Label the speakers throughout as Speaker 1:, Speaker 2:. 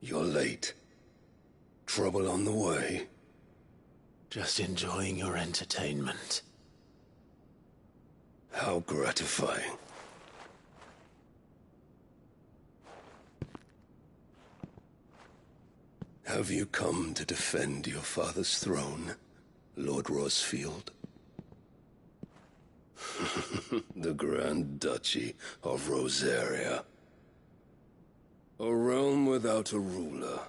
Speaker 1: You're late. Trouble on the way?
Speaker 2: Just enjoying your entertainment.
Speaker 1: How gratifying. Have you come to defend your father's throne, Lord Rosfield? The Grand Duchy of Rosaria. A realm without a ruler,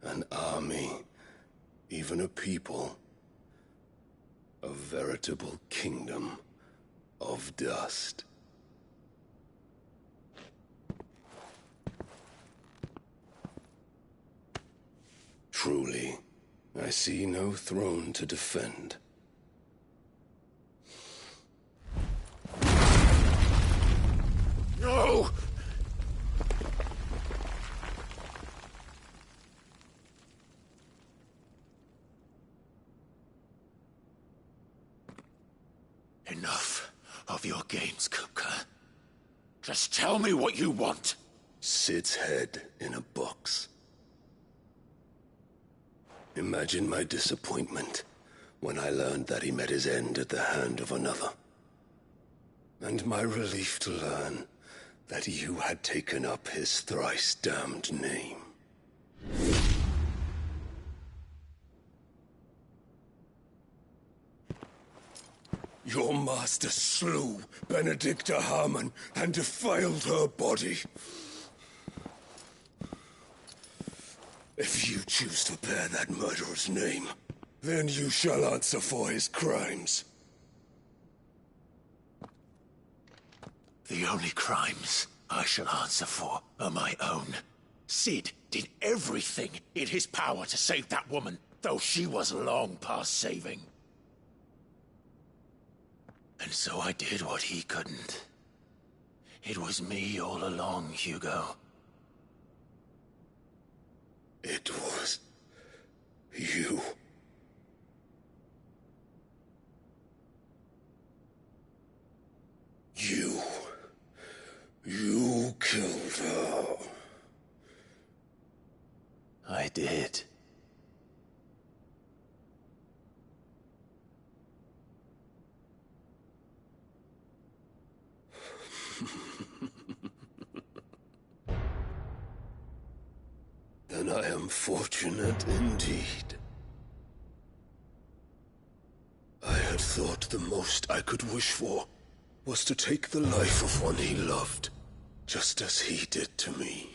Speaker 1: an army, even a people. A veritable kingdom of dust. Truly, I see no throne to defend.
Speaker 2: No! Enough of your games, Kupka. Just tell me what you want.
Speaker 1: Sid's head in a box. Imagine my disappointment when I learned that he met his end at the hand of another. And my relief to learn that you had taken up his thrice-damned name. Your master slew Benedicta Harmon and defiled her body. If you choose to bear that murderer's name, then you shall answer for his crimes.
Speaker 2: The only crimes I shall answer for are my own. Sid did everything in his power to save that woman, though she was long past saving. And so I did what he couldn't. It was me all along, Hugo.
Speaker 1: It was you. You killed her.
Speaker 2: I did.
Speaker 1: Then I am fortunate indeed. I had thought the most I could wish for was to take the life of one he loved, just as he did to me.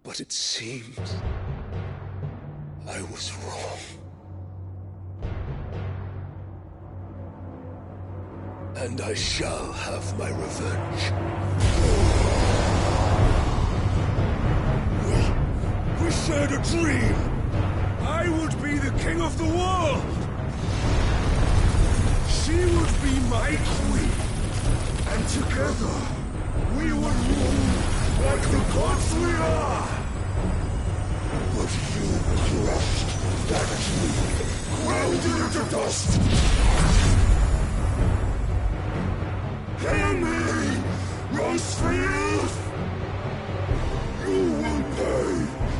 Speaker 1: But it seems I was wrong. And I shall have my revenge. We shared a dream. I would be the king of the world. She would be my queen. And together, we would rule like the gods we are. But you crushed that dream, ground it into dust. Hear me, Rose for youth! You will pay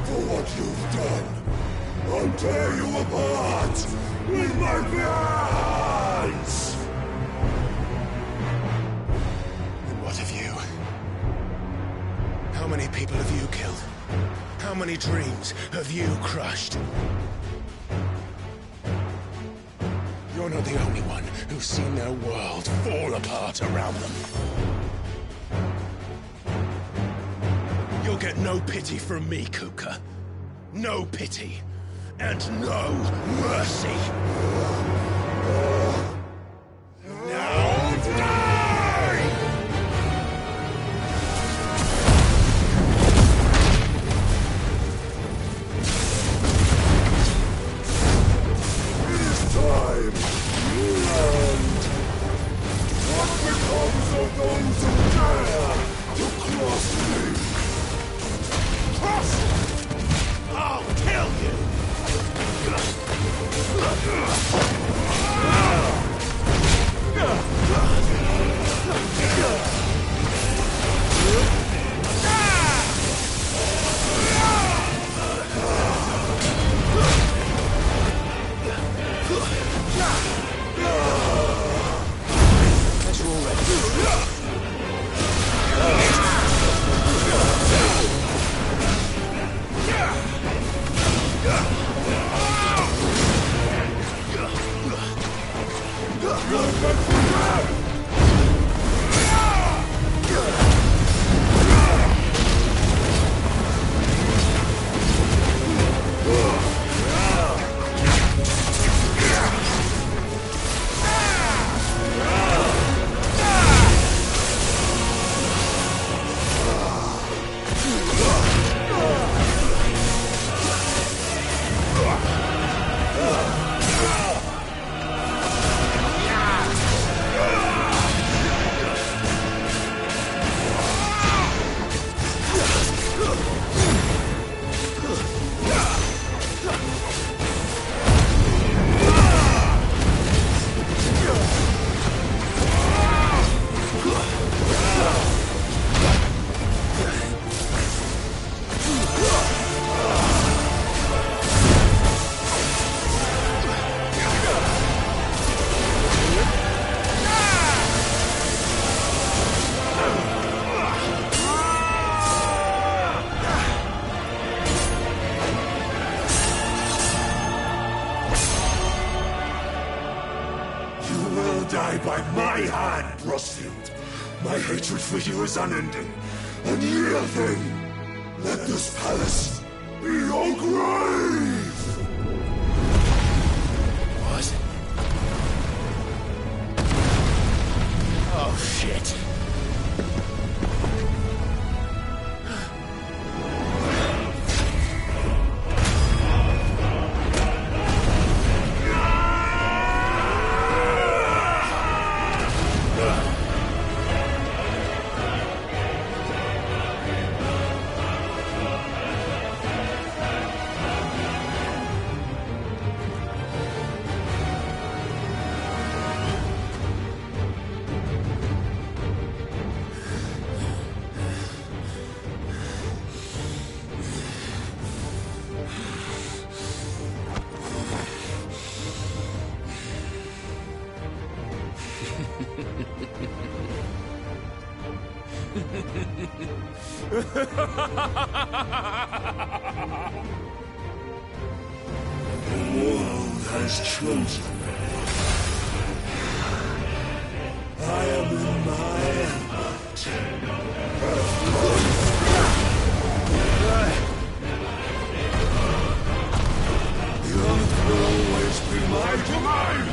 Speaker 1: for what you've done. I'll tear you apart with my hands!
Speaker 2: And what of you? How many people have you killed? How many dreams have you crushed? You're not the only one who's seen their world fall apart around them. You'll get no pity from me, Kuka. No pity. And no mercy. Now die!
Speaker 1: It is time you learned what becomes of those who dare to cross me.
Speaker 2: I'll kill you! That's all right.
Speaker 1: Die by my hand, Rosfield. My hatred for you is unending. Unyielding. Let this palace be your grave!
Speaker 2: What? Oh, shit.
Speaker 1: Ah! The world has chosen me. I am in my element. The earth will always be my domain!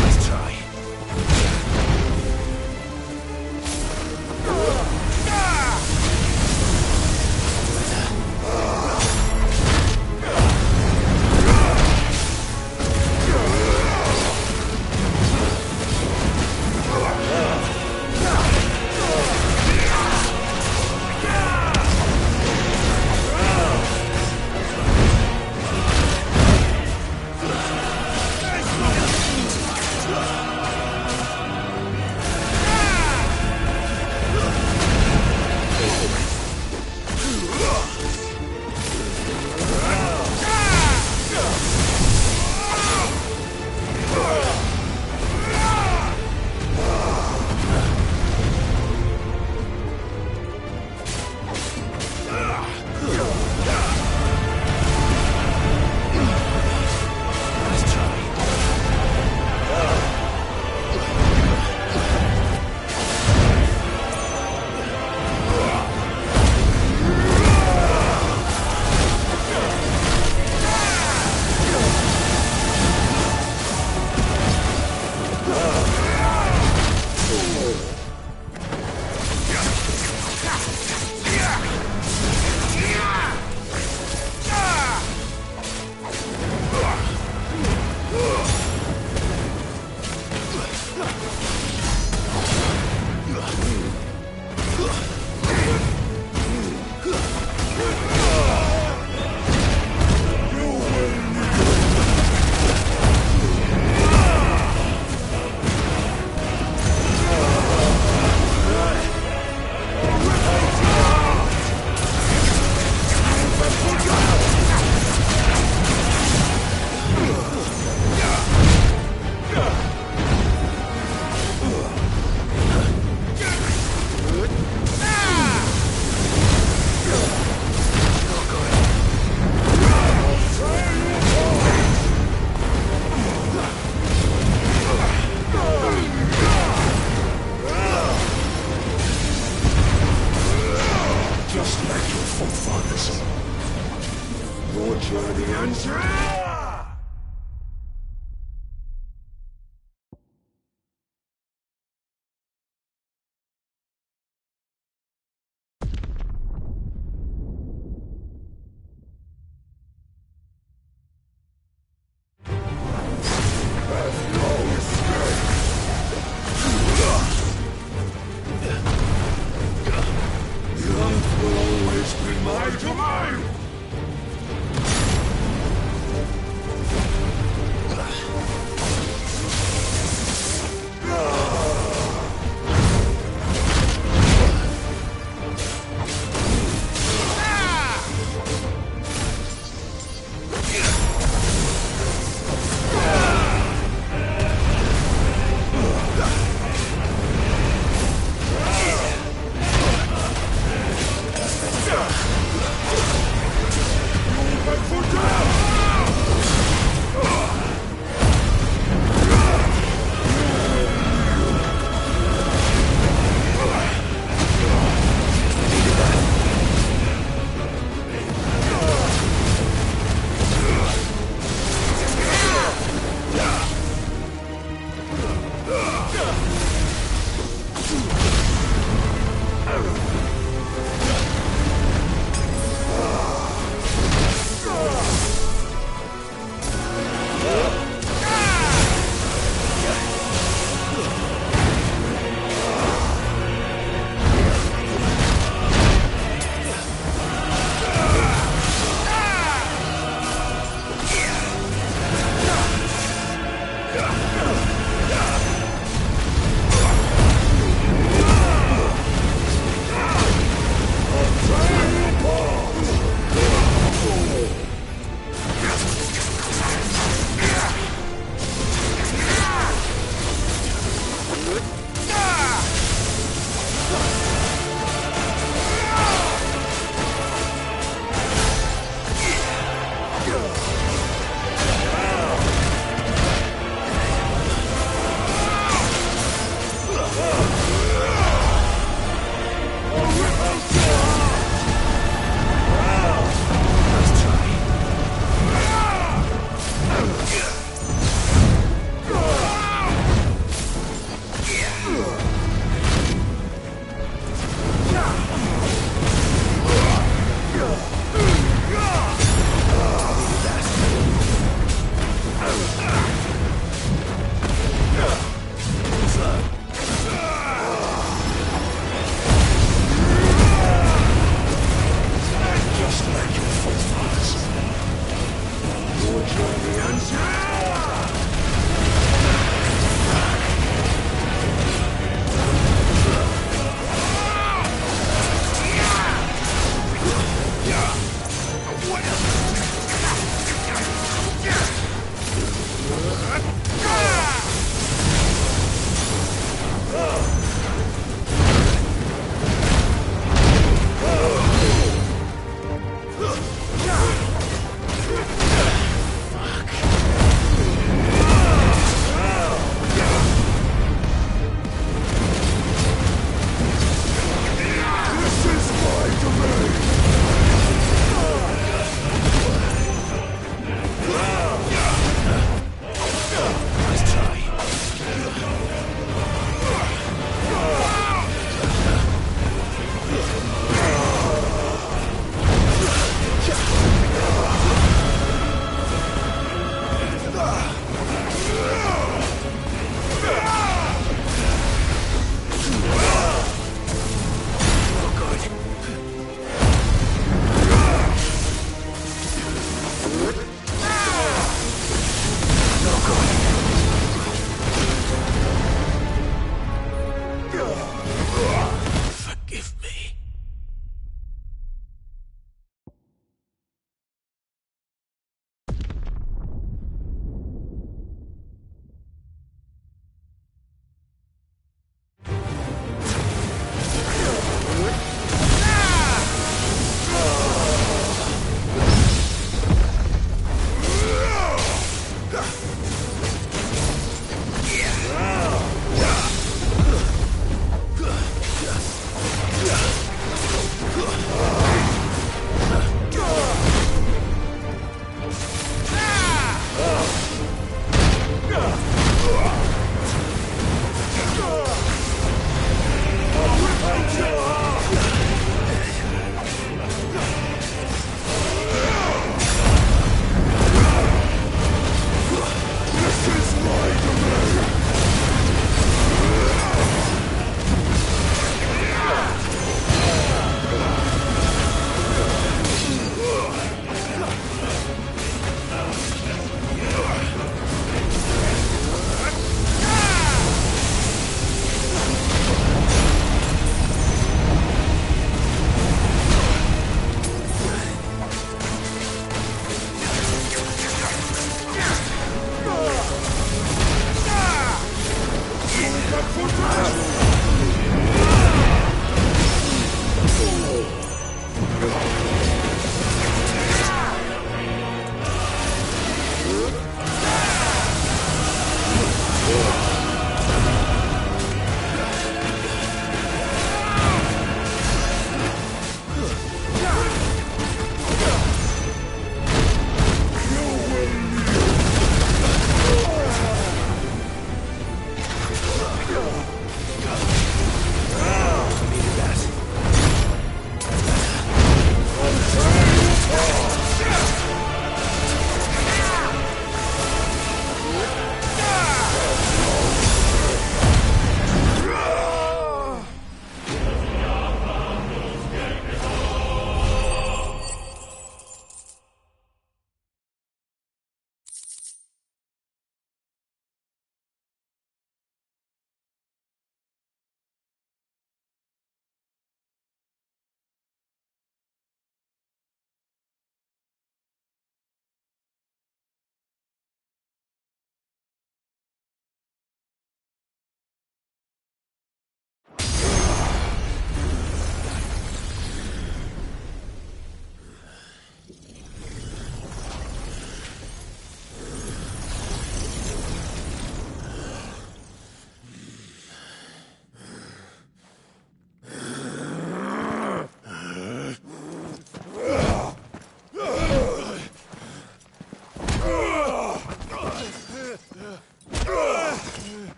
Speaker 2: Let's try.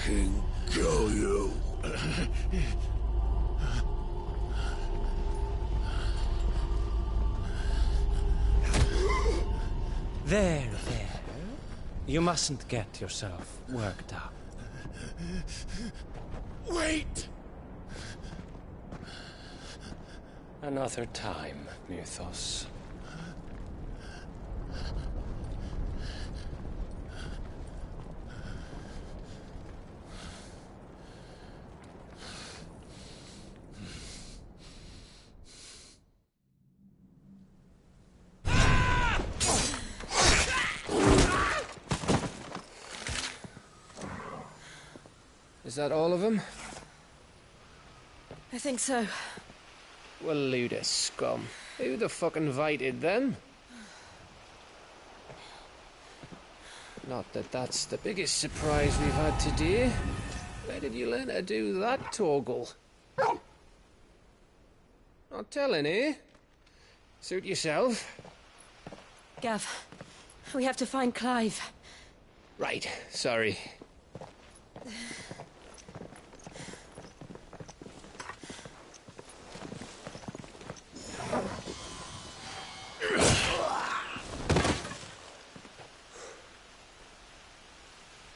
Speaker 1: fucking kill you.
Speaker 3: There. You mustn't get yourself worked up.
Speaker 2: Wait!
Speaker 3: Another time, Mythos. Is that all of them?
Speaker 4: I think so.
Speaker 3: Well, Luda scum. Who the fuck invited them? Not that that's the biggest surprise we've had today. Where did you learn to do that, Torgal? Not telling, eh? Suit yourself.
Speaker 4: Gav, we have to find Clive.
Speaker 3: Right, sorry.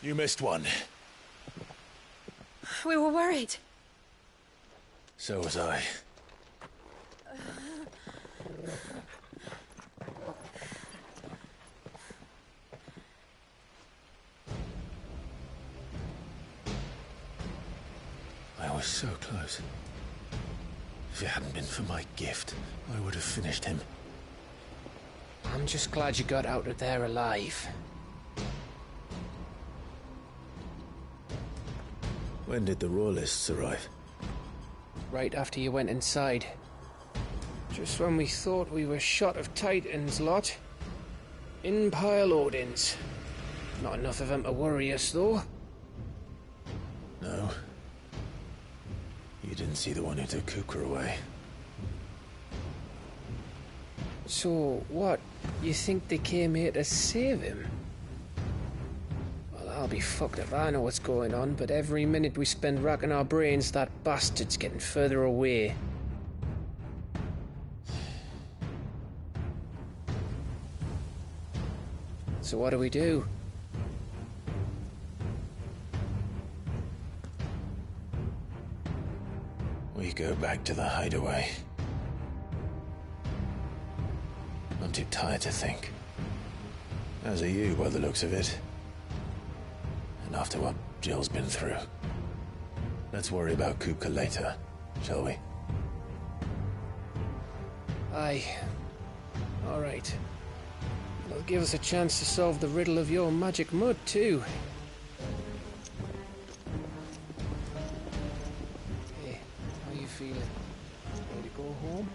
Speaker 2: You missed one.
Speaker 4: We were worried.
Speaker 2: So was I. I was so close. If it hadn't been for my gift, I would have finished him.
Speaker 3: I'm just glad you got out of there alive.
Speaker 2: When did the Royalists arrive?
Speaker 3: Right after you went inside. Just when we thought we were shot of Titans, lot. In pile Odins. Not enough of them to worry us, though.
Speaker 2: No. You didn't see the one who took Kukra away.
Speaker 3: So, what? You think they came here to save him? Well, I'll be fucked if I know what's going on, but every minute we spend racking our brains, that bastard's getting further away. So what do we do?
Speaker 2: We go back to the hideaway. I'm too tired to think. As are you, by the looks of it. And after what Jill's been through. Let's worry about Kupka later, shall we?
Speaker 3: Aye. All right. It'll give us a chance to solve the riddle of your magic mud, too. Hey, how you feeling? Ready to go home?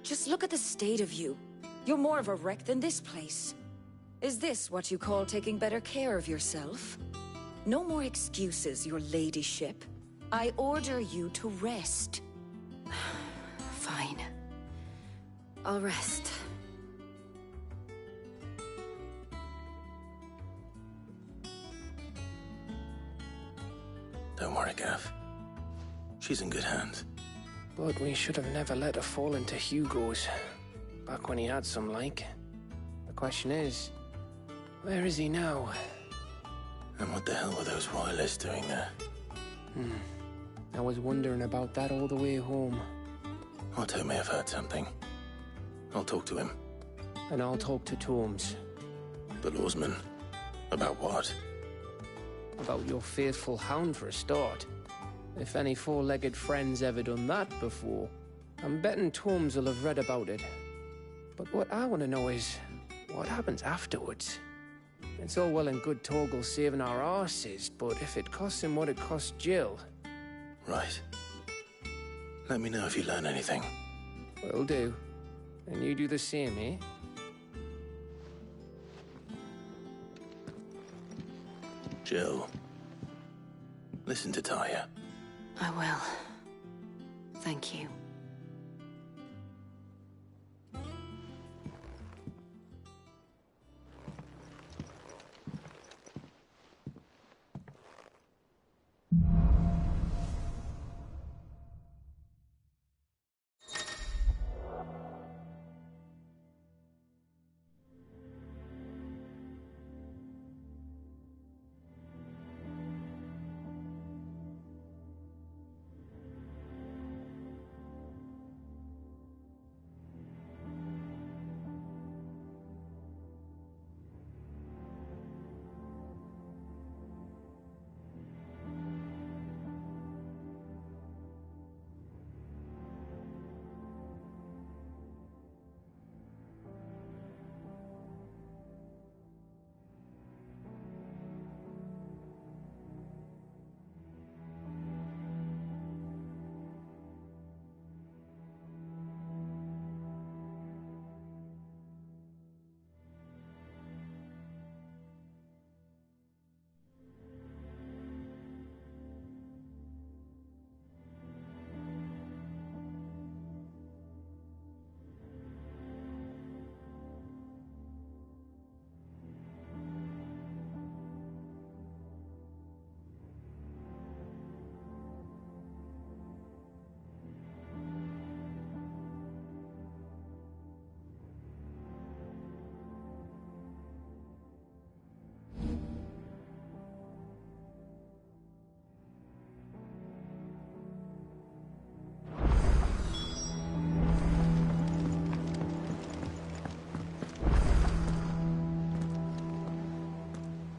Speaker 4: Just look at the state of you. You're more of a wreck than this place. Is this what you call taking better care of yourself? No more excuses, your ladyship. I order you to rest. Fine. I'll rest.
Speaker 2: Don't worry, Gav. She's in good hands.
Speaker 3: But we should have never let her fall into Hugo's. Back when he had some like. The question is, where is he now?
Speaker 2: And what the hell were those royalists doing there?
Speaker 3: I was wondering about that all the way home.
Speaker 2: Otto may have heard something. I'll talk to him.
Speaker 3: And I'll talk to Torms.
Speaker 2: The lawsman? About what?
Speaker 3: About your faithful hound for a start. If any four-legged friend's ever done that before, I'm betting Torms will have read about it. But what I want to know is, what happens afterwards? It's all well and good Torgal saving our arses, but if it costs him what it cost Jill...
Speaker 2: Right. Let me know if you learn anything.
Speaker 3: Will do. And you do the same, eh?
Speaker 2: Jill. Listen to Taya.
Speaker 4: I will. Thank you.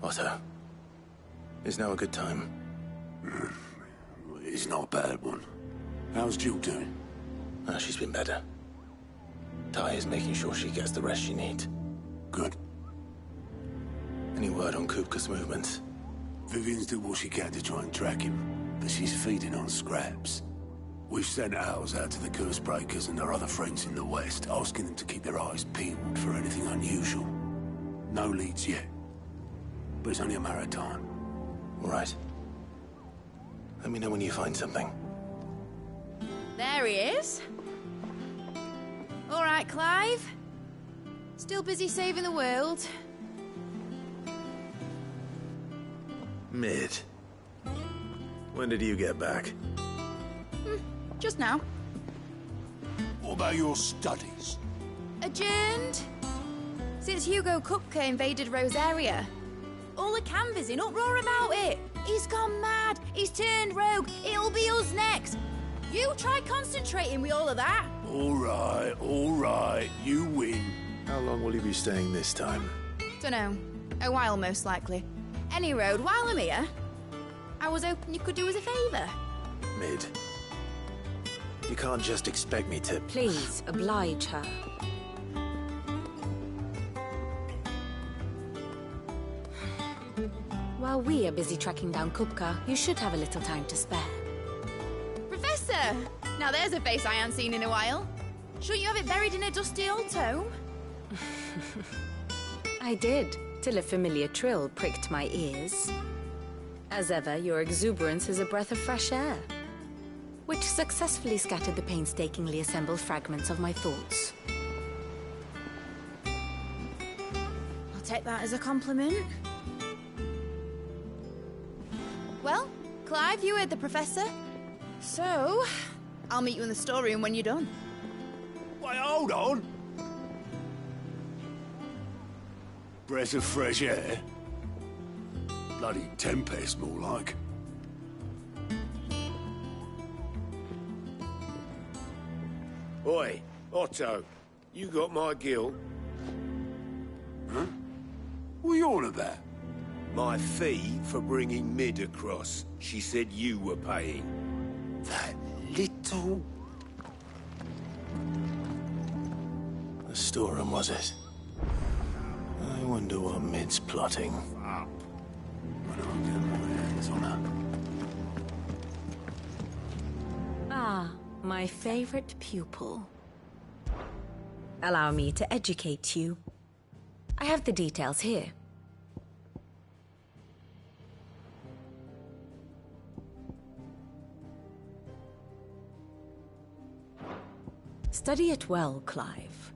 Speaker 2: Otto, is now a good time?
Speaker 1: It's not a bad one. How's Jill doing?
Speaker 2: She's been better. Taya's making sure she gets the rest she needs.
Speaker 1: Good.
Speaker 2: Any word on Kupka's movements?
Speaker 1: Vivian's did what she can to try and track him, but she's feeding on scraps. We've sent ours out to the curse breakers and their other friends in the west, asking them to keep their eyes peeled for anything unusual. No leads yet. But it's only a matter of time.
Speaker 2: All right. Let me know when you find something.
Speaker 5: There he is. All right, Clive. Still busy saving the world.
Speaker 2: Mid. When did you get back?
Speaker 5: Just now.
Speaker 1: What about your studies?
Speaker 5: Adjourned. Since Hugo Kupka invaded Rosaria. All the canvassing in uproar about it. He's gone mad. He's turned rogue. It'll be us next. You try concentrating with all of that.
Speaker 1: All right. You win.
Speaker 2: How long will you be staying this time?
Speaker 5: Dunno. A while, most likely. Any road, while I'm here, I was hoping you could do us a favour.
Speaker 2: Mid. You can't just expect me to...
Speaker 4: Please, oblige her. While we are busy tracking down Kupka, you should have a little time to spare.
Speaker 5: Professor! Now there's a face I haven't seen in a while. Shouldn't you have it buried in a dusty old tome?
Speaker 4: I did, till a familiar trill pricked my ears. As ever, your exuberance is a breath of fresh air, which successfully scattered the painstakingly assembled fragments of my thoughts.
Speaker 5: I'll take that as a compliment. Well, Clive, you heard the Professor. So, I'll meet you in the storeroom when you're done.
Speaker 1: Wait, hold on. Breath of fresh air? Bloody tempest, more like.
Speaker 6: Oi, Otto, you got my gill?
Speaker 1: Huh? What are you all about?
Speaker 6: My fee for bringing Mid across. She said you were paying.
Speaker 1: That little...
Speaker 2: The storeroom, was it? I wonder what Mid's plotting.
Speaker 1: Up. When I get my hands on her.
Speaker 4: Ah, my favorite pupil. Allow me to educate you. I have the details here. Study it well, Clive.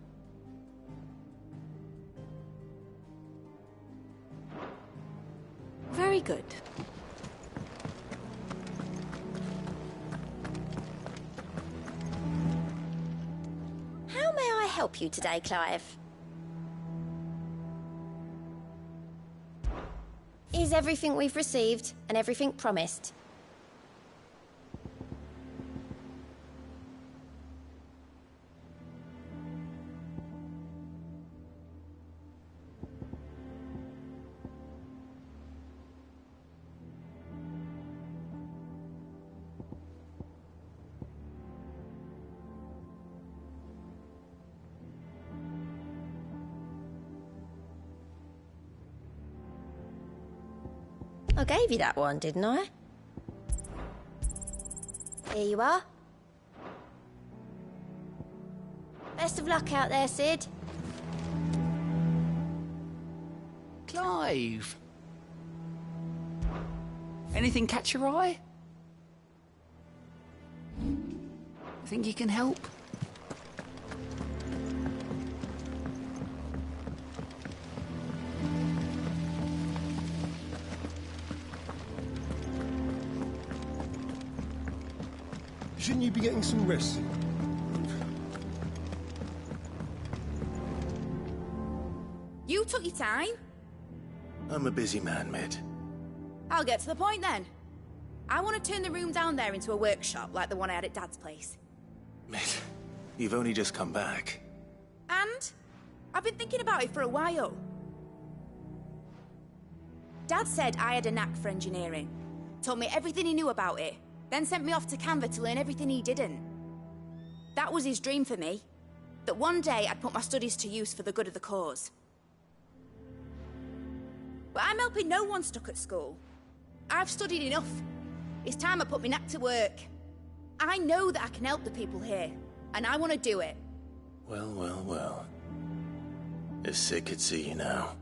Speaker 4: Very good.
Speaker 7: How may I help you today, Clive? Is everything we've received and everything promised? I gave you that one, didn't I? Here you are. Best of luck out there, Sid.
Speaker 8: Clive! Anything catch your eye? Think you can help?
Speaker 1: Shouldn't you be getting some rest?
Speaker 5: You took your time.
Speaker 2: I'm a busy man, Mid.
Speaker 5: I'll get to the point then. I want to turn the room down there into a workshop like the one I had at Dad's place.
Speaker 2: Mid, you've only just come back.
Speaker 5: And I've been thinking about it for a while. Dad said I had a knack for engineering. Told me everything he knew about it. Then sent me off to Canva to learn everything he didn't. That was his dream for me. That one day I'd put my studies to use for the good of the cause. But I'm helping no one stuck at school. I've studied enough. It's time I put my knack to work. I know that I can help the people here, and I want to do it.
Speaker 2: Well, well, well. If Sid could see you now.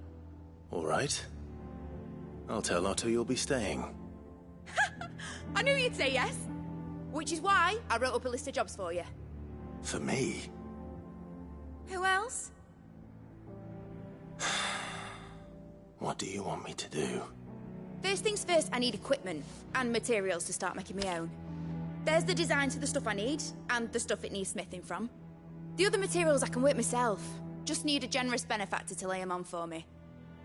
Speaker 2: All right. I'll tell Otto you'll be staying.
Speaker 5: I knew you'd say yes. Which is why I wrote up a list of jobs for you.
Speaker 2: For me?
Speaker 5: Who else?
Speaker 2: What do you want me to do?
Speaker 5: First things first, I need equipment and materials to start making my own. There's the design to the stuff I need, and the stuff it needs smithing from. The other materials I can work myself. Just need a generous benefactor to lay them on for me.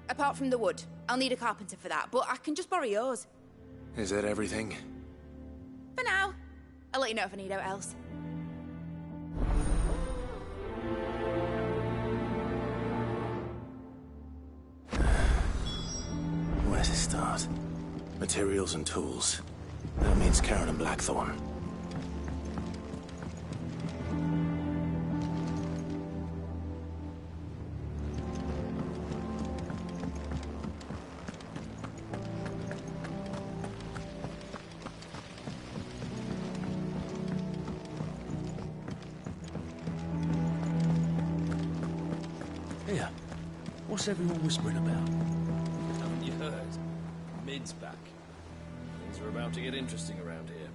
Speaker 5: Apart from the wood, I'll need a carpenter for that, but I can just borrow yours.
Speaker 2: Is that everything?
Speaker 5: For now. I'll let you know if I need out else.
Speaker 2: Where to start? Materials and tools. That means Karen and Blackthorn.
Speaker 1: Here, what's everyone whispering about?
Speaker 9: Haven't you heard? Mid's back. Things are about to get interesting around here.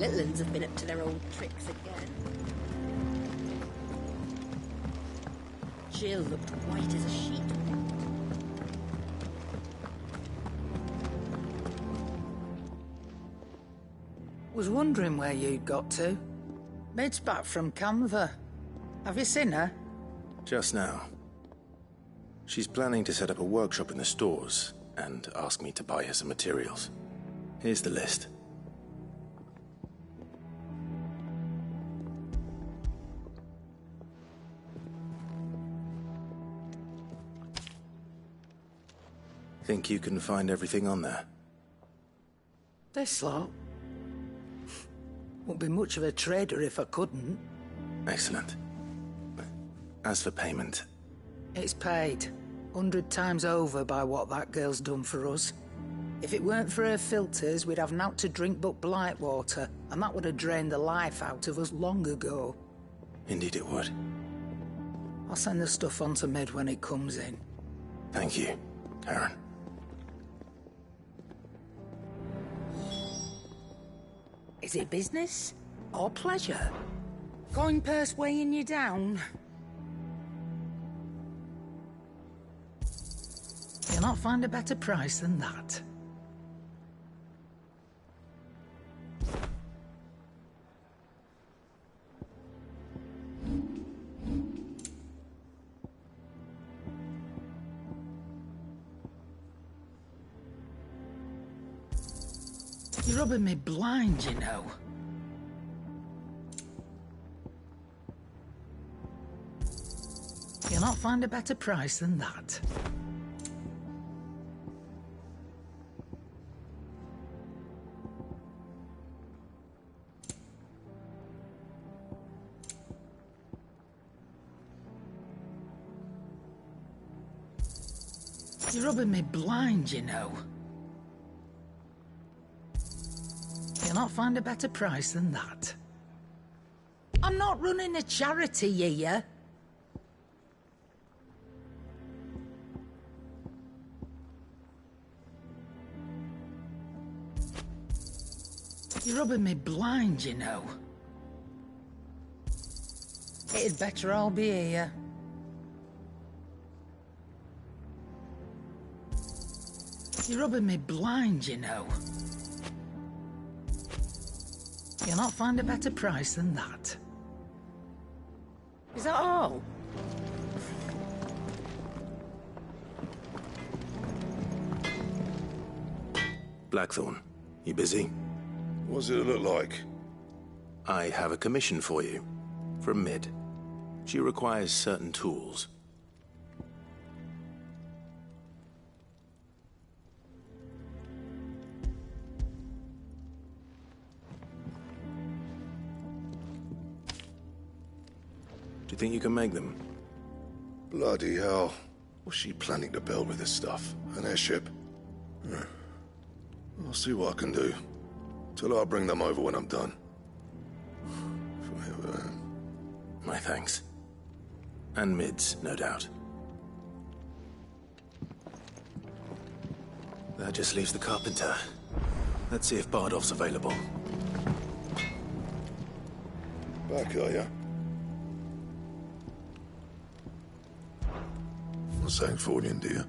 Speaker 10: little uns have been up to their old tricks again. Jill looked white as a sheet.
Speaker 11: Was wondering where you'd got to. Mid's back from Canva. Have you seen her?
Speaker 12: Just now. She's planning to set up a workshop in the stores and ask me to buy her some materials. Here's the list. Think you can find everything on there?
Speaker 11: This lot? Wouldn't be much of a trader if I couldn't.
Speaker 12: Excellent. As for payment...
Speaker 11: It's paid. 100 times over by what that girl's done for us. If it weren't for her filters, we'd have naught to drink but blight water, and that would have drained the life out of us long ago.
Speaker 12: Indeed it would.
Speaker 11: I'll send the stuff on to Mid when it comes in.
Speaker 12: Thank you, Karen.
Speaker 11: Is it business? Or pleasure? Coin purse weighing you down? You'll not find a better price than that. You're rubbing me blind, you know. You'll not find a better price than that. You're rubbing me blind, you know. You'll not find a better price than that. I'm not running a charity here. You're rubbing me blind, you know. It'd better all be here. You're rubbing me blind, you know. You'll not find a better price than that. Is that all?
Speaker 12: Blackthorn, you busy?
Speaker 1: What does it look like?
Speaker 12: I have a commission for you. From Mid. She requires certain tools. Do you think you can make them?
Speaker 1: Bloody hell. What's she planning to build with this stuff? An airship? I'll see what I can do. Till I'll bring them over when I'm done.
Speaker 12: My thanks. And Mid's, no doubt. That just leaves the carpenter. Let's see if Bardolph's available.
Speaker 1: Back, are ya? What's saying for you, dear?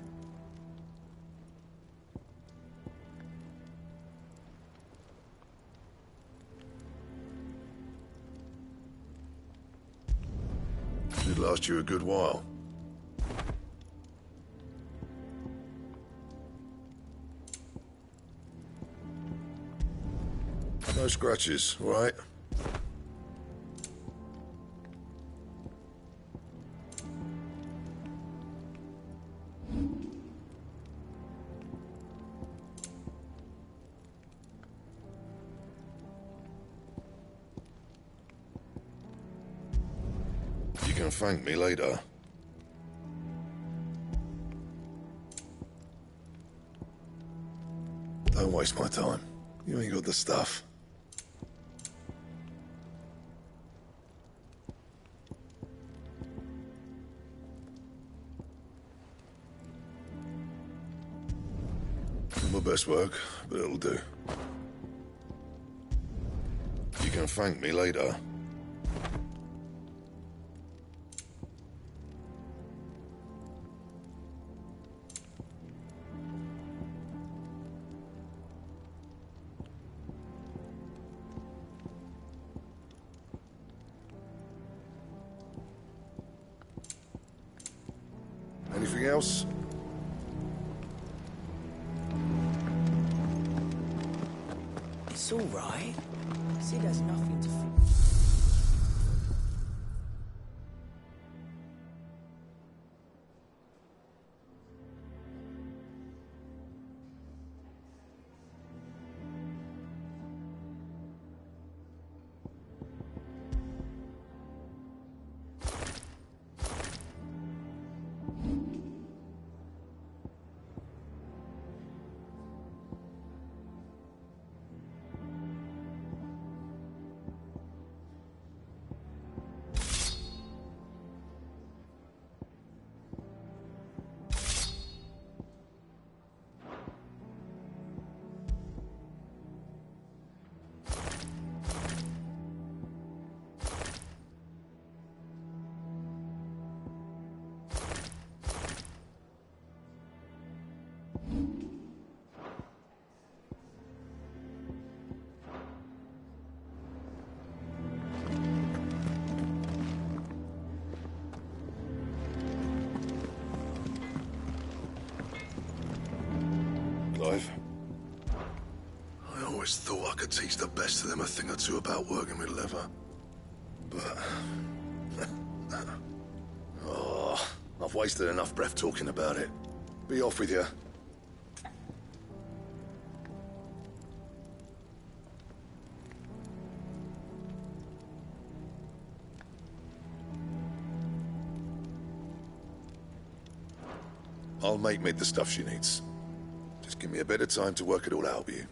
Speaker 1: Should last you a good while. No scratches, all right? You can thank me later. Don't waste my time. You ain't got the stuff. Not my best work, but it'll do.
Speaker 13: and thank me later. Anything else?
Speaker 2: It's all right. Sid has nothing to fix.
Speaker 13: I always thought I could teach the best of them a thing or two about working with leather. But... oh, I've wasted enough breath talking about it. Be off with you. I'll make Mid the stuff she needs. Just give me a bit of time to work it all out with you.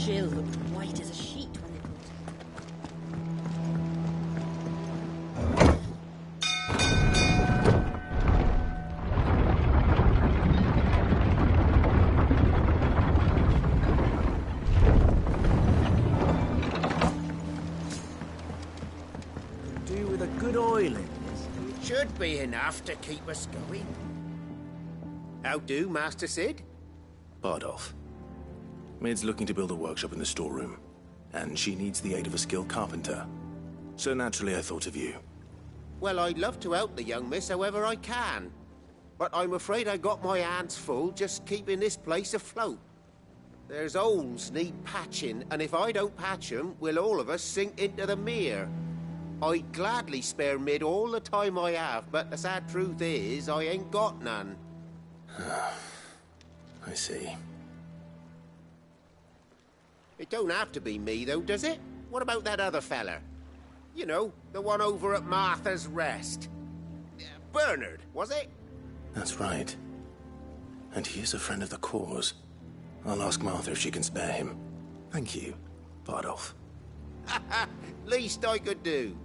Speaker 10: Jill looked white as a sheet when it
Speaker 2: Do with a good oil in this. It should be enough to keep us going. How do, Master Sid?
Speaker 12: Bardolph. Mid's looking to build a workshop in the storeroom, and she needs the aid of a skilled carpenter. So naturally I thought of you.
Speaker 2: Well, I'd love to help the young miss however I can. But I'm afraid I got my hands full just keeping this place afloat. There's holes need patching, and if I don't patch them, we'll all of us sink into the mere. I'd gladly spare Mid all the time I have, but the sad truth is, I ain't got none.
Speaker 12: I see.
Speaker 2: It don't have to be me, though, does it? What about that other feller? You know, the one over at Martha's Rest. Bernard, was it?
Speaker 12: That's right. And he is a friend of the cause. I'll ask Martha if she can spare him. Thank you, Bardolph.
Speaker 2: Least I could do.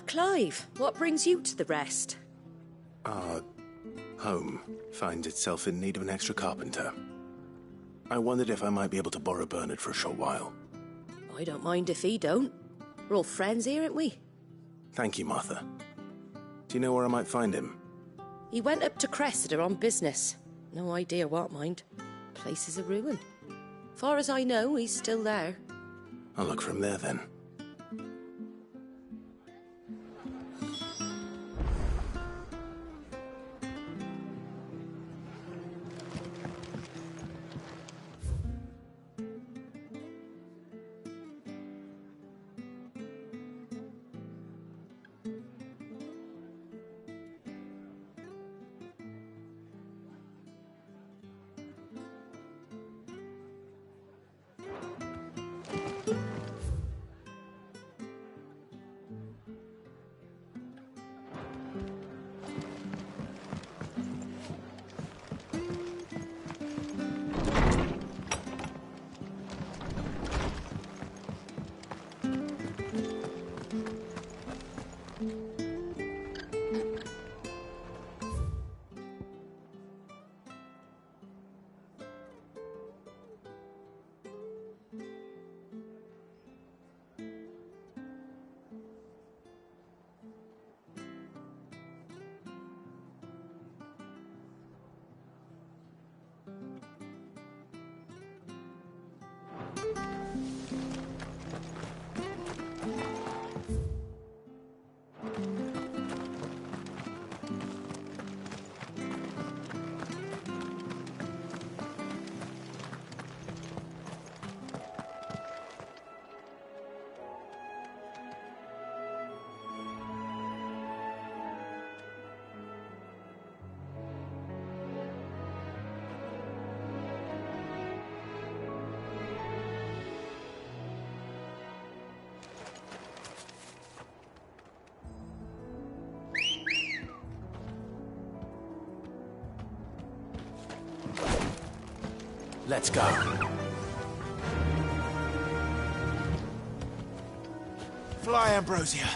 Speaker 10: Clive, what brings you to the rest?
Speaker 12: Our home finds itself in need of an extra carpenter. I wondered if I might be able to borrow Bernard for a short while.
Speaker 10: I don't mind if he don't. We're all friends here, aren't we?
Speaker 12: Thank you, Martha. Do you know where I might find him?
Speaker 10: He went up to Cressida on business. No idea what, mind. Place is a ruin. Far as I know, he's still there.
Speaker 12: I'll look for him there, then.
Speaker 2: Let's go. Fly, Ambrosia.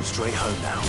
Speaker 2: Straight home now.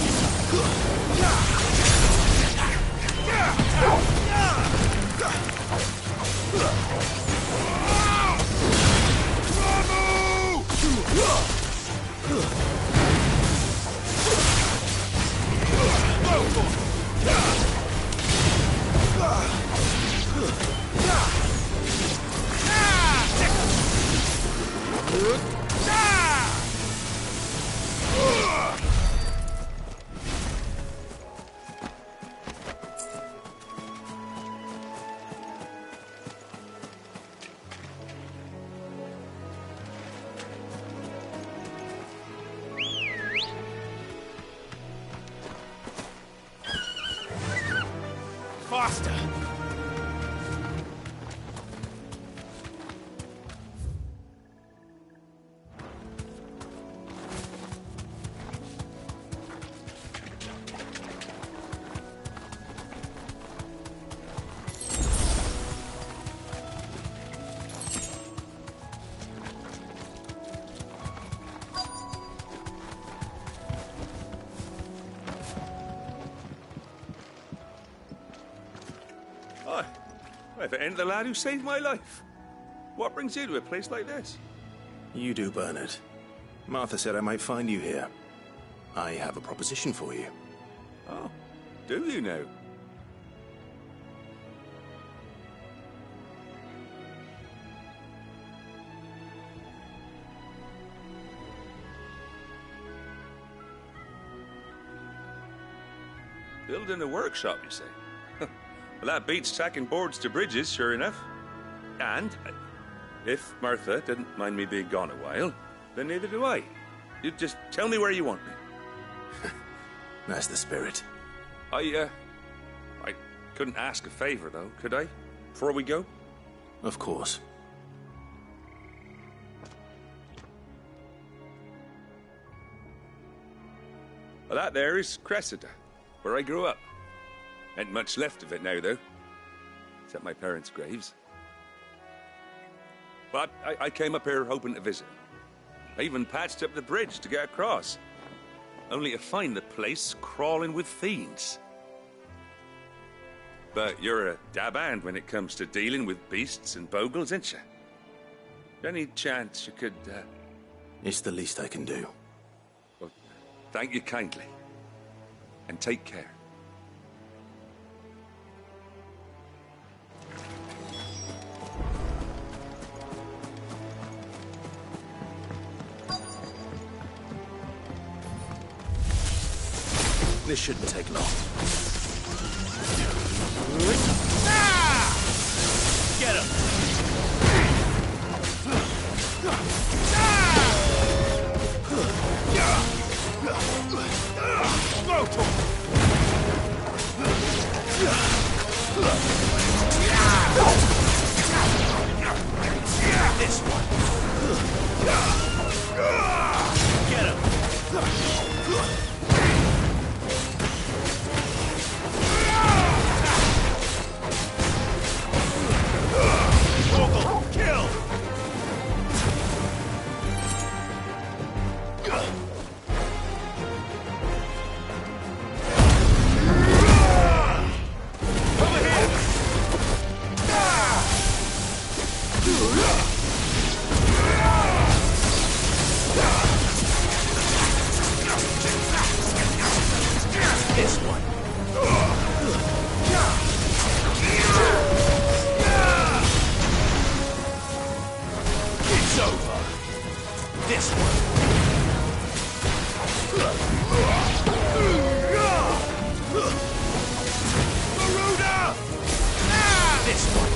Speaker 2: Faster!
Speaker 6: If it ain't the lad who saved my life. What brings you to a place like this?
Speaker 12: You do, Bernard. Martha said I might find you here. I have a proposition for you.
Speaker 6: Oh, do you now? Building a workshop, you say? Well, that beats tacking boards to bridges, sure enough. And if Martha didn't mind me being gone a while, then neither do I. You just tell me where you want me.
Speaker 12: That's the spirit.
Speaker 6: I couldn't ask a favor, though, could I? Before we go?
Speaker 12: Of course.
Speaker 6: Well, that there is Cressida, where I grew up. Ain't much left of it now, though. Except my parents' graves. But I came up here hoping to visit. I even patched up the bridge to get across. Only to find the place crawling with fiends. But you're a dab hand when it comes to dealing with beasts and bogles, ain't you? Any chance you could,
Speaker 12: It's the least I can do.
Speaker 6: Well, thank you kindly. And take care.
Speaker 12: This shouldn't take long.
Speaker 2: Get him! This one. Get him! Kill! This one. It's over. This one. Maruda! This one.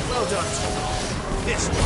Speaker 2: Well done. This one.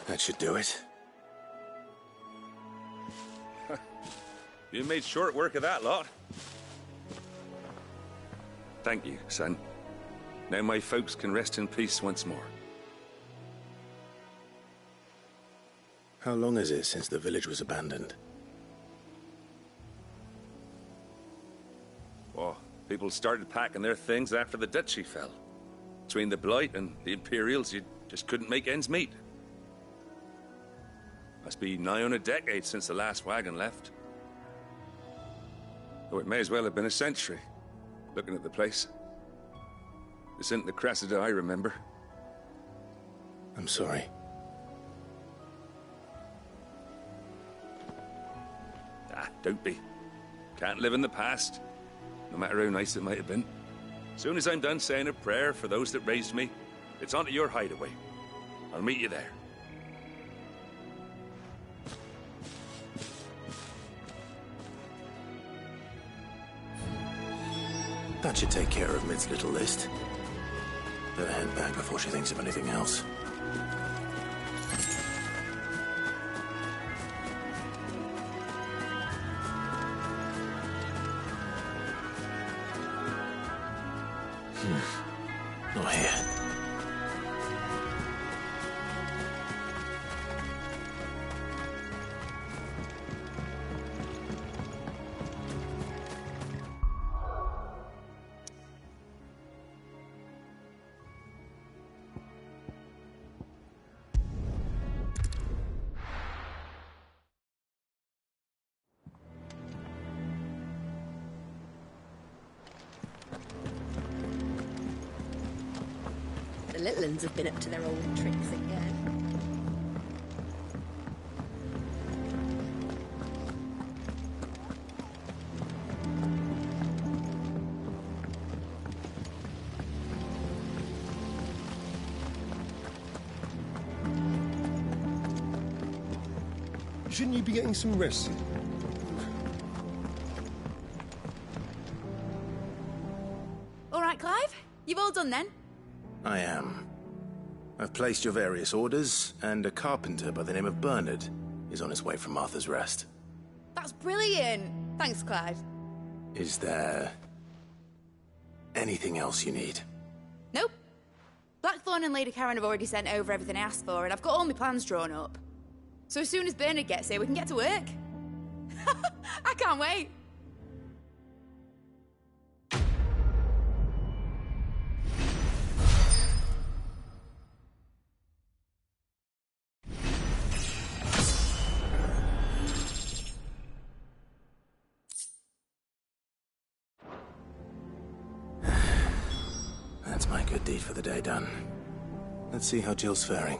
Speaker 12: That should do it.
Speaker 6: You made short work of that lot. Thank you, son. Now my folks can rest in peace once more.
Speaker 12: How long is it since the village was abandoned?
Speaker 6: Oh, people started packing their things after the duchy fell. Between the Blight and the Imperials, you just couldn't make ends meet. Must be nigh on a decade since the last wagon left. Though it may as well have been a century. looking at the place. This isn't the Cressida I remember.
Speaker 12: I'm sorry.
Speaker 6: Ah, don't be. Can't live in the past, no matter how nice it might have been. Soon as I'm done saying a prayer for those that raised me, it's on to your hideaway. I'll meet you there.
Speaker 12: That should take care of Mid's little list. Better head back before she thinks of anything else. Not here.
Speaker 10: The little uns have been up to their old tricks again.
Speaker 13: Shouldn't you be getting some rest?
Speaker 5: All right, Clive. You've all done then?
Speaker 12: I am. I've placed your various orders, and a carpenter by the name of Bernard is on his way from Martha's Rest.
Speaker 5: That's brilliant. Thanks, Clive.
Speaker 12: Is there anything else you need?
Speaker 5: Nope. Blackthorn and Lady Karen have already sent over everything I asked for, and I've got all my plans drawn up. So as soon as Bernard gets here, we can get to work. I can't wait.
Speaker 12: That's my good deed for the day done. Let's see how Jill's faring.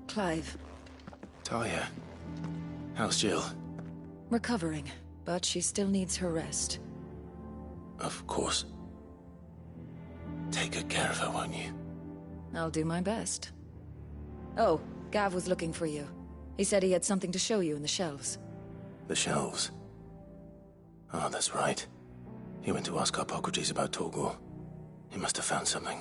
Speaker 4: Clive.
Speaker 12: Talia. How's Jill?
Speaker 4: Recovering, but she still needs her rest.
Speaker 12: Of course. Take good care of her, won't you?
Speaker 4: I'll do my best. Oh, Gav was looking for you. He said he had something to show you in the shelves.
Speaker 12: The shelves? Oh, that's right. He went to ask Harpocrates about Torgor. He must have found something.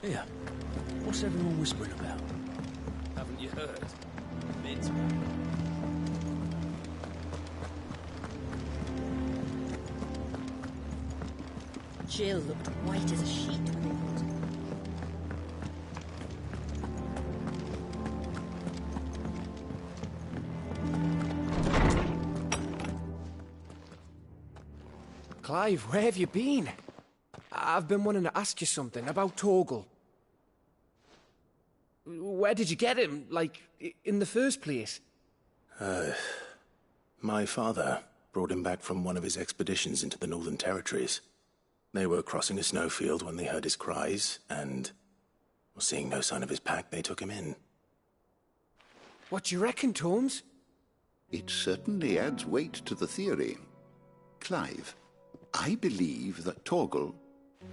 Speaker 9: Here, what's everyone whispering about? Haven't you heard? Mid's back.
Speaker 10: Jill looked white as a sheet when they brought her.
Speaker 3: Clive, where have you been? I've been wanting to ask you something about Torgal. Where did you get him, like, in the first place?
Speaker 12: My father brought him back from one of his expeditions into the Northern Territories. They were crossing a snowfield when they heard his cries, and, seeing no sign of his pack, they took him in.
Speaker 3: What do you reckon, Tomes?
Speaker 14: It certainly adds weight to the theory. Clive, I believe that Torgal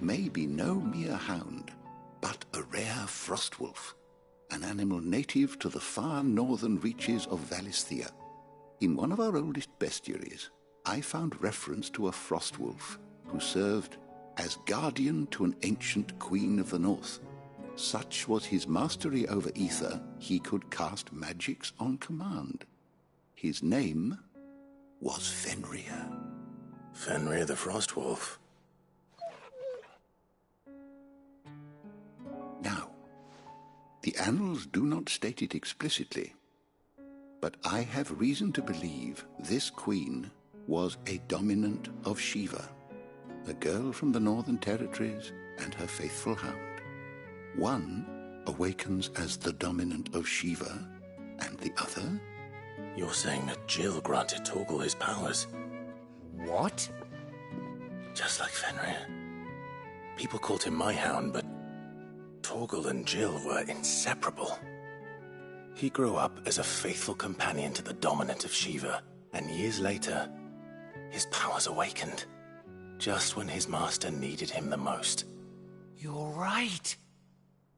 Speaker 14: may be no mere hound, but a rare frostwolf, an animal native to the far northern reaches of Valisthea. In one of our oldest bestiaries, I found reference to a frostwolf who served as guardian to an ancient queen of the north. Such was his mastery over ether, he could cast magics on command. His name was Fenrir.
Speaker 12: Fenrir the Frostwolf.
Speaker 14: Now, the annals do not state it explicitly, but I have reason to believe this queen was a dominant of Shiva, a girl from the Northern Territories and her faithful hound. One awakens as the dominant of Shiva, and the other?
Speaker 12: You're saying that Jill granted Torgal his powers?
Speaker 3: What?
Speaker 12: Just like Fenrir. People called him my hound, but Torgal and Jill were inseparable. He grew up as a faithful companion to the dominant of Shiva, and years later, his powers awakened, just when his master needed him the most.
Speaker 3: You're right.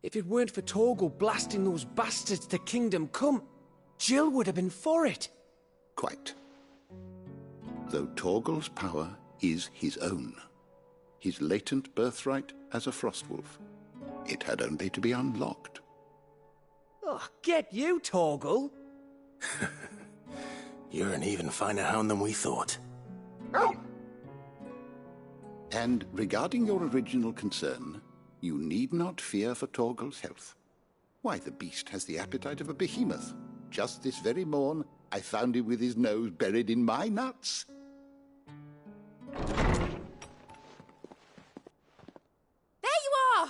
Speaker 3: If it weren't for Torgal blasting those bastards to Kingdom Come, Jill would have been for it.
Speaker 14: Quite. Though Torgal's power is his own, his latent birthright as a Frostwolf, it had only to be unlocked.
Speaker 3: Oh, get you, Torgal!
Speaker 12: You're an even finer hound than we thought.
Speaker 14: And regarding your original concern, you need not fear for Torgal's health. Why, the beast has the appetite of a behemoth. Just this very morn, I found him with his nose buried in my nuts.
Speaker 5: There you are!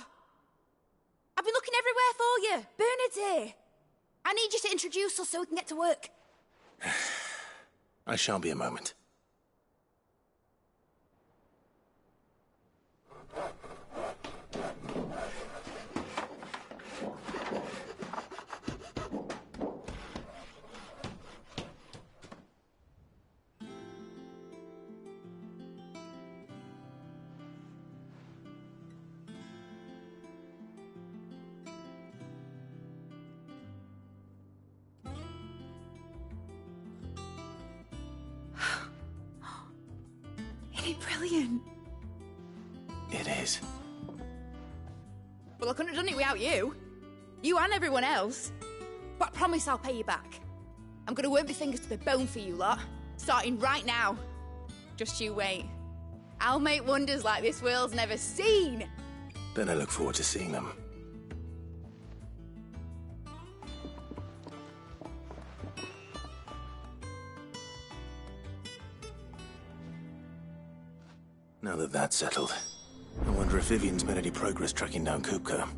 Speaker 5: I've been looking everywhere for you. Bernard's here. I need you to introduce us so we can get to work.
Speaker 12: I shan't be a moment.
Speaker 5: Brilliant.
Speaker 12: It is.
Speaker 5: Well, I couldn't have done it without you. You and everyone else. But I promise I'll pay you back. I'm gonna work my fingers to the bone for you lot, starting right now. Just you wait. I'll make wonders like this world's never seen.
Speaker 12: Then I look forward to seeing them. Now that that's settled, I wonder if Vivian's made any progress tracking down Kupka.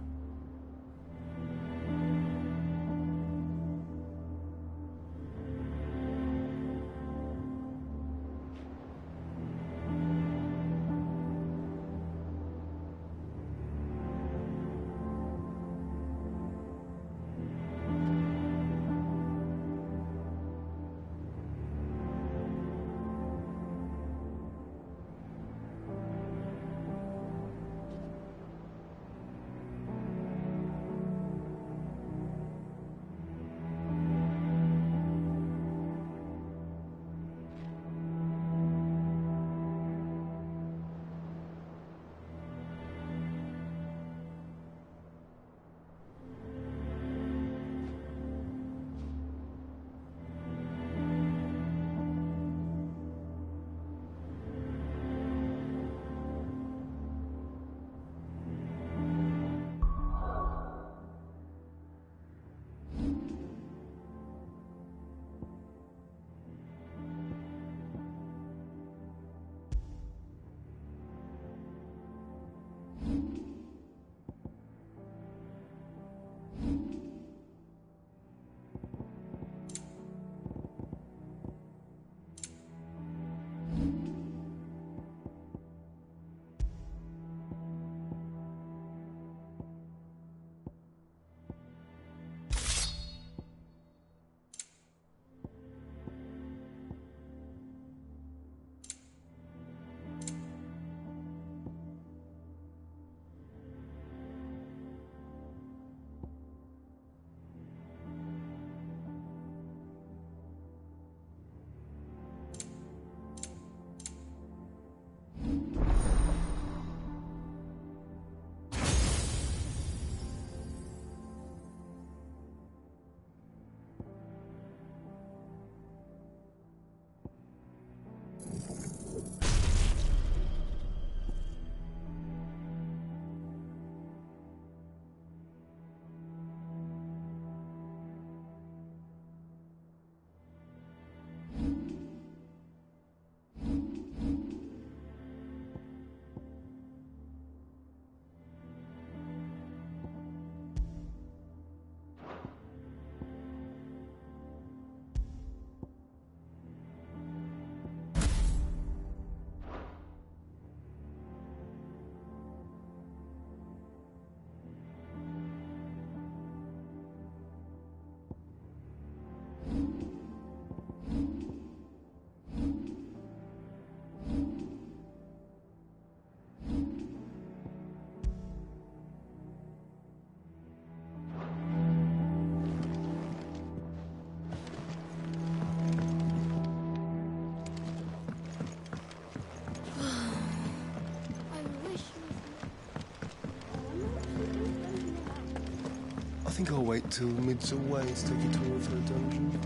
Speaker 15: think I'll wait till mid's away to take a tour of her dungeon.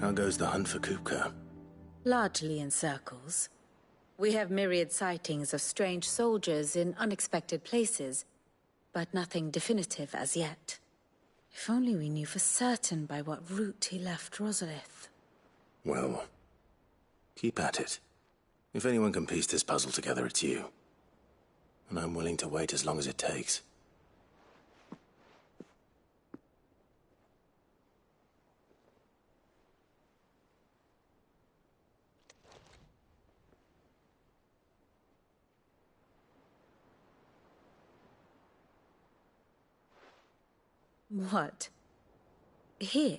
Speaker 12: How goes the hunt for Kupka?
Speaker 16: Largely in circles. We have myriad sightings of strange soldiers in unexpected places, but nothing definitive as yet. If only we knew for certain by what route he left Rosalith.
Speaker 12: Well, keep at it. If anyone can piece this puzzle together, it's you. And I'm willing to wait as long as it takes.
Speaker 16: What? Here?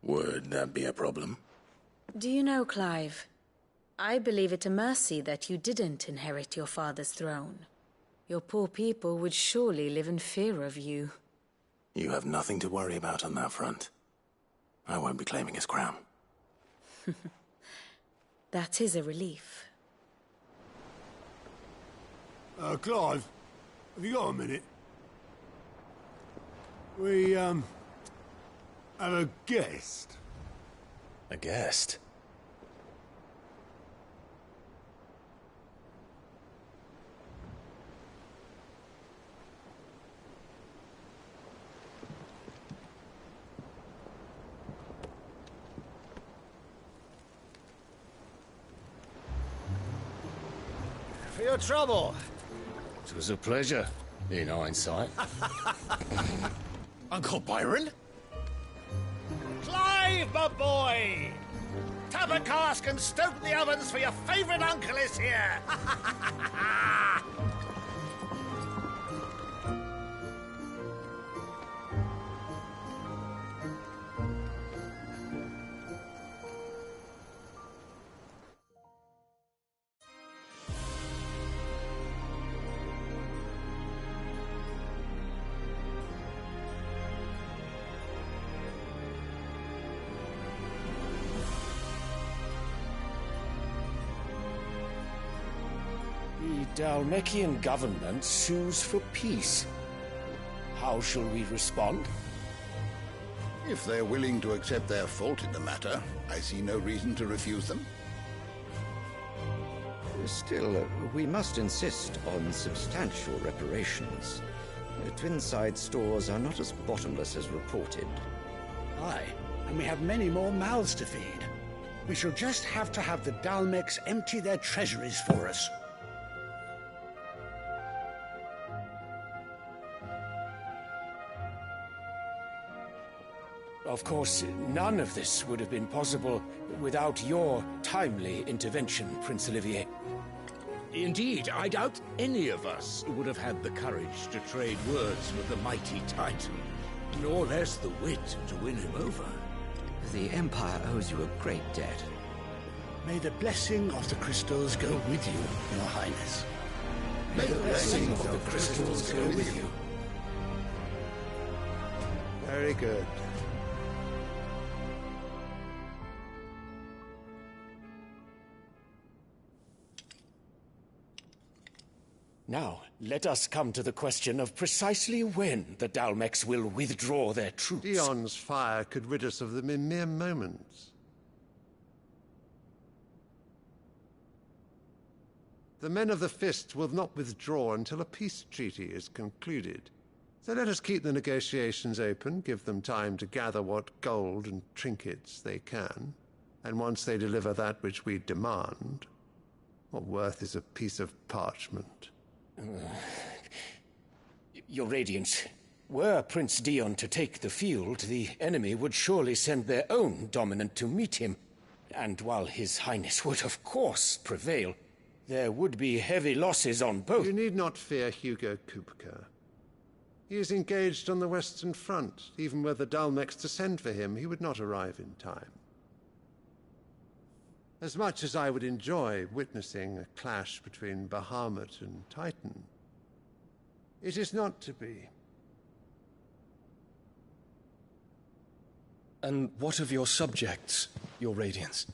Speaker 12: Would that be a problem?
Speaker 16: Do you know, Clive? I believe it a mercy that you didn't inherit your father's throne. Your poor people would surely live in fear of you.
Speaker 12: You have nothing to worry about on that front. I won't be claiming his crown.
Speaker 16: That is a relief.
Speaker 17: Clive, have you got a minute? We, have a guest.
Speaker 12: A guest?
Speaker 18: For your trouble.
Speaker 19: It was a pleasure, in hindsight.
Speaker 2: Uncle Byron?
Speaker 18: Clive, my boy! Tap a cask and stoke the ovens, for your favourite uncle is here!
Speaker 19: The Dalmekian government sues for peace. How shall we respond?
Speaker 14: If they're willing to accept their fault in the matter, I see no reason to refuse them.
Speaker 20: Still, we must insist on substantial reparations. Twinside stores are not as bottomless as reported.
Speaker 21: Aye, and we have many more mouths to feed. We shall just have to have the Dalmeks empty their treasuries for us.
Speaker 19: Of course, none of this would have been possible without your timely intervention, Prince Olivier.
Speaker 2: Indeed, I doubt any of us would have had the courage to trade words with the mighty Titan, nor less the wit to win him over.
Speaker 20: The Empire owes you a great debt.
Speaker 21: May the blessing of the crystals go with you, Your Highness.
Speaker 20: May the blessing of the crystals go with you.
Speaker 17: Very good.
Speaker 19: Now, let us come to the question of precisely when the Dalmeks will withdraw their troops.
Speaker 17: Dion's fire could rid us of them in mere moments. The men of the Fist will not withdraw until a peace treaty is concluded. So let us keep the negotiations open, give them time to gather what gold and trinkets they can, and once they deliver that which we demand, what worth is a piece of parchment?
Speaker 19: Your Radiance, were Prince Dion to take the field, the enemy would surely send their own dominant to meet him. And while His Highness would of course prevail, there would be heavy losses on both.
Speaker 17: You need not fear Hugo Kupka. He is engaged on the Western Front. Even were the Dalmeks to send for him, he would not arrive in time. As much as I would enjoy witnessing a clash between Bahamut and Titan, it is not to be.
Speaker 9: And what of your subjects, your Radiance?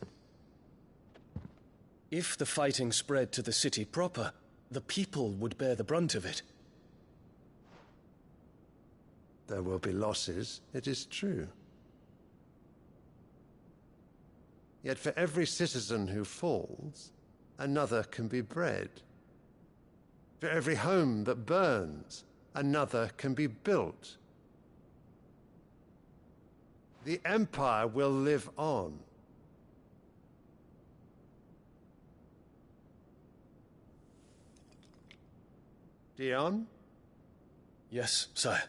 Speaker 9: If the fighting spread to the city proper, the people would bear the brunt of it.
Speaker 17: There will be losses, it is true. Yet for every citizen who falls, another can be bred. For every home that burns, another can be built. The Empire will live on. Dion?
Speaker 9: Yes, sire.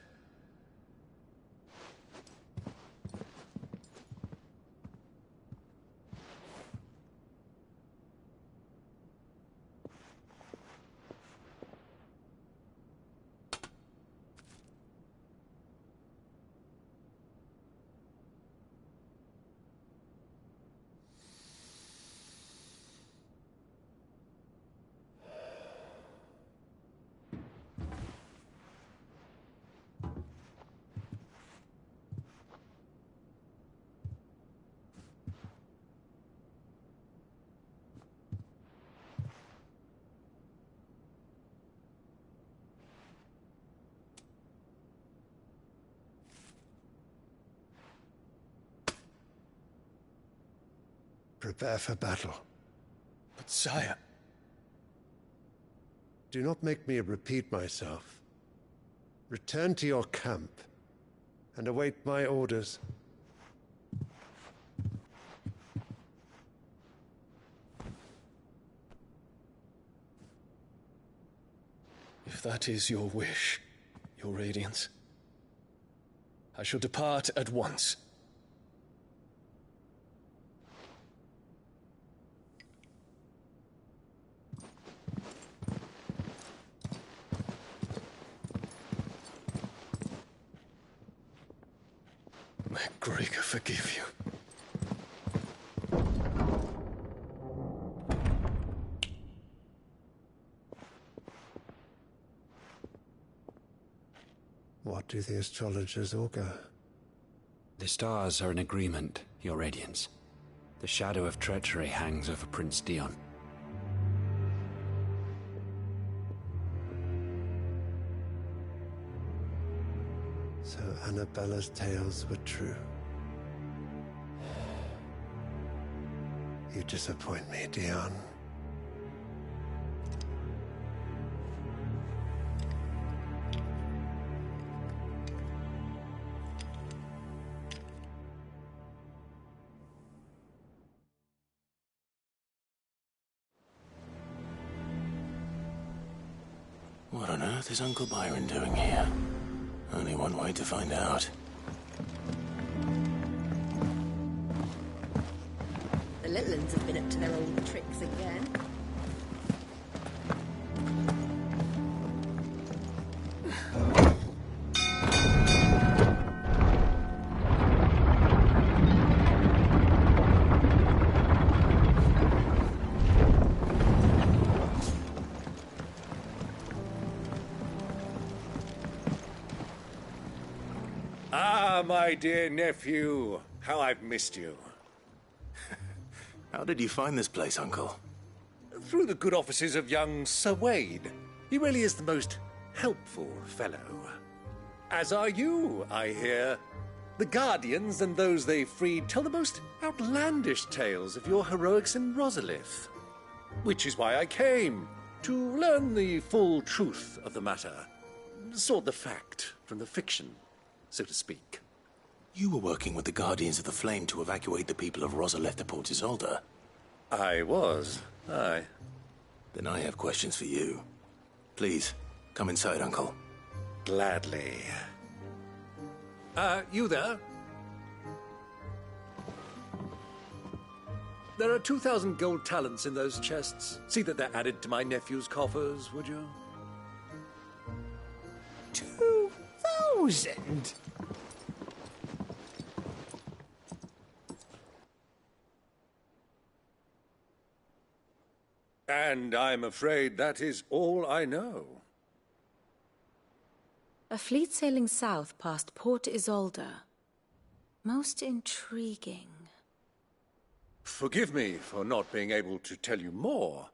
Speaker 17: Prepare for battle.
Speaker 9: But sire...
Speaker 17: Do not make me repeat myself. Return to your camp and await my orders.
Speaker 9: If that is your wish, your Radiance, I shall depart at once. May Gregor forgive you.
Speaker 17: What do the astrologers augur?
Speaker 7: The stars are in agreement, your Radiance. The shadow of treachery hangs over Prince Dion.
Speaker 17: So Annabella's tales were true. You disappoint me, Dion.
Speaker 12: What on earth is Uncle Byron doing here? Only one way to find out.
Speaker 10: The little ones have been up to their old tricks again.
Speaker 18: My dear nephew, how I've missed you.
Speaker 12: How did you find this place, Uncle?
Speaker 18: Through the good offices of young Sir Wade. He really is the most helpful fellow. As are you, I hear. The Guardians and those they freed tell the most outlandish tales of your heroics in Rosalith. Which is why I came, to learn the full truth of the matter. Sort the fact from the fiction, so to speak.
Speaker 12: You were working with the Guardians of the Flame to evacuate the people of Rosalith to Port Isolde.
Speaker 18: I was, aye.
Speaker 12: Then I have questions for you. Please, come inside, Uncle.
Speaker 18: Gladly. You there? There are 2,000 gold talents in those chests. See that they're added to my nephew's coffers, would you?
Speaker 21: 2,000?
Speaker 18: And I'm afraid that is all I know.
Speaker 16: A fleet sailing south past Port Isolde. Most intriguing.
Speaker 18: Forgive me for not being able to tell you more.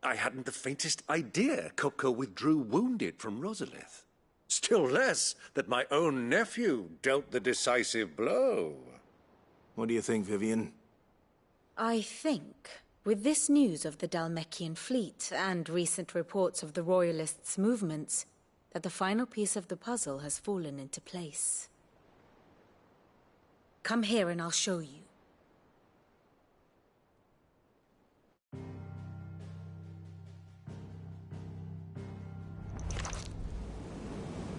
Speaker 18: I hadn't the faintest idea Kupka withdrew wounded from Rosalith. Still less that my own nephew dealt the decisive blow.
Speaker 12: What do you think, Vivian?
Speaker 16: I think, with this news of the Dalmekian fleet and recent reports of the Royalists' movements, that the final piece of the puzzle has fallen into place. Come here and I'll show you.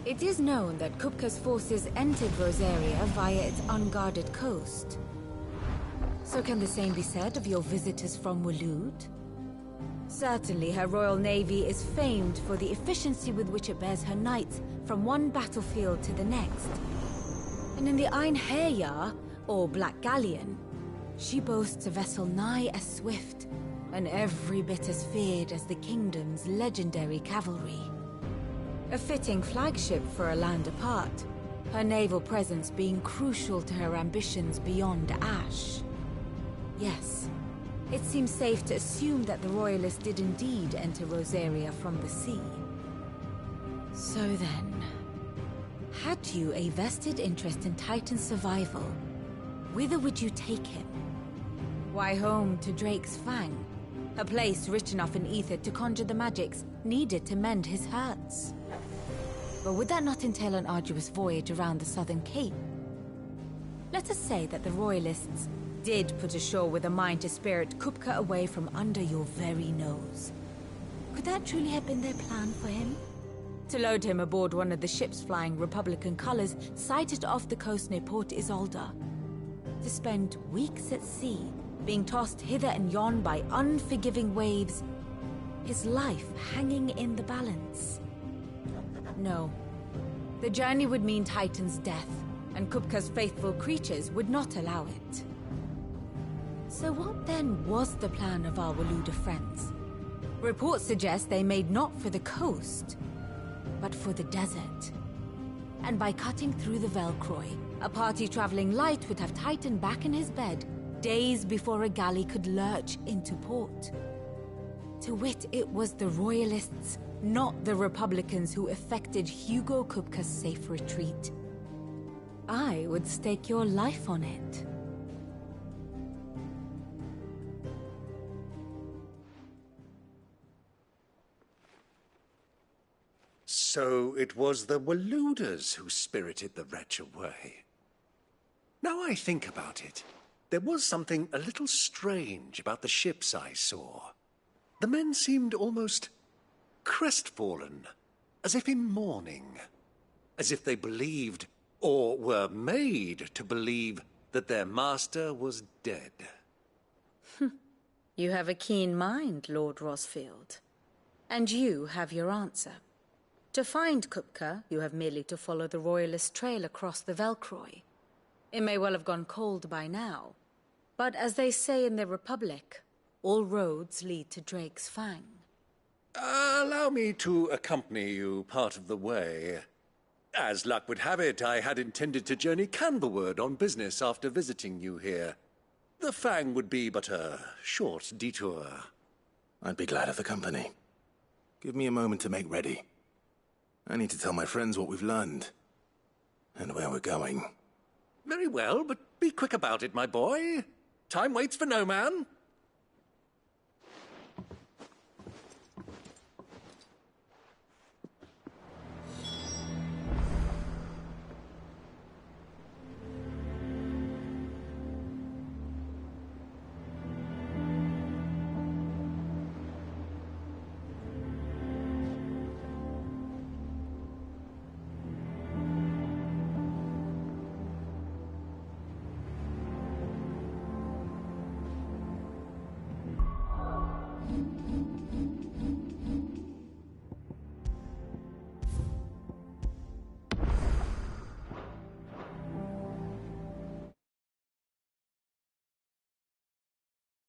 Speaker 16: It is known that Kupka's forces entered Rosaria via its unguarded coast. So can the same be said of your visitors from Waloed? Certainly her Royal Navy is famed for the efficiency with which it bears her knights from one battlefield to the next. And in the Einherjar, or Black Galleon, she boasts a vessel nigh as swift, and every bit as feared as the kingdom's legendary cavalry. A fitting flagship for a land apart, her naval presence being crucial to her ambitions beyond Ash. Yes, it seems safe to assume that the Royalists did indeed enter Rosaria from the sea. So then, had you a vested interest in Titan's survival, whither would you take him? Why, home to Drake's Fang, a place rich enough in ether to conjure the magics needed to mend his hurts. But would that not entail an arduous voyage around the southern cape? Let us say that the Royalists did put ashore with a mind to spirit Kupka away from under your very nose. Could that truly have been their plan for him? To load him aboard one of the ships flying Republican colors sighted off the coast near Port Isolde? To spend weeks at sea, being tossed hither and yon by unforgiving waves, his life hanging in the balance? No. The journey would mean Titan's death, and Kupka's faithful creatures would not allow it. So what then was the plan of our Waluda friends? Reports suggest they made not for the coast, but for the desert. And by cutting through the Velcroy, a party traveling light would have Titan back in his bed days before a galley could lurch into port. To wit, it was the Royalists, not the Republicans, who effected Hugo Kupka's safe retreat. I would stake your life on it.
Speaker 18: So it was the Waluders who spirited the wretch away. Now I think about it, there was something a little strange about the ships I saw. The men seemed almost crestfallen, as if in mourning, as if they believed, or were made to believe, that their master was dead.
Speaker 16: You have a keen mind, Lord Rosfield. And you have your answer. To find Kupka, you have merely to follow the Royalist trail across the Velcroy. It may well have gone cold by now, but as they say in the Republic, all roads lead to Drake's Fang.
Speaker 18: Allow me to accompany you part of the way. As luck would have it, I had intended to journey Canberward on business after visiting you here. The Fang would be but a short detour.
Speaker 12: I'd be glad of the company. Give me a moment to make ready. I need to tell my friends what we've learned, and where we're going.
Speaker 18: Very well, but be quick about it, my boy. Time waits for no man.